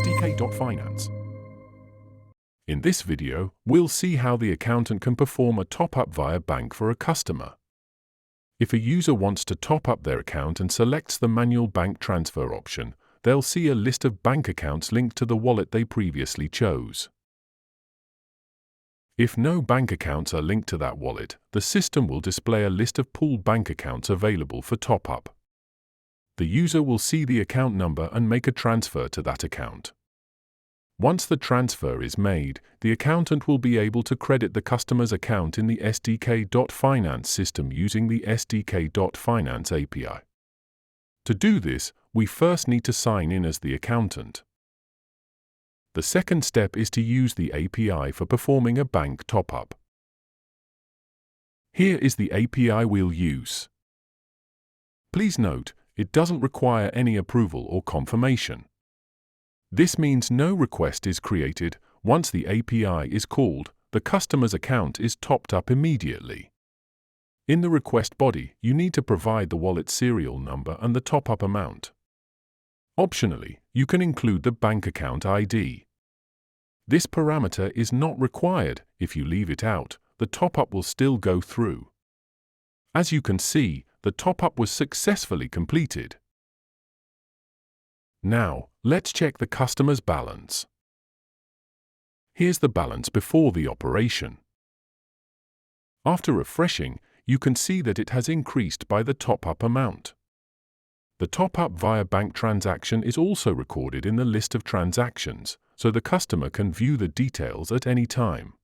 SDK.finance. In this video, we'll see how the accountant can perform a top-up via bank for a customer. If a user wants to top up their account and selects the manual bank transfer option, they'll see a list of bank accounts linked to the wallet they previously chose. If no bank accounts are linked to that wallet, the system will display a list of pooled bank accounts available for top-up. The user will see the account number and make a transfer to that account. Once the transfer is made, the accountant will be able to credit the customer's account in the SDK.finance system using the SDK.finance API. To do this, we first need to sign in as the accountant. The second step is to use the API for performing a bank top-up. Here is the API we'll use. Please note, it doesn't require any approval or confirmation. This means no request is created. Once the API is called, the customer's account is topped up immediately. In the request body, you need to provide the wallet serial number and the top-up amount. Optionally, you can include the bank account ID. This parameter is not required. If you leave it out, the top-up will still go through. As you can see, the top-up was successfully completed. Now, let's check the customer's balance. Here's the balance before the operation. After refreshing, you can see that it has increased by the top-up amount. The top-up via bank transaction is also recorded in the list of transactions, so the customer can view the details at any time.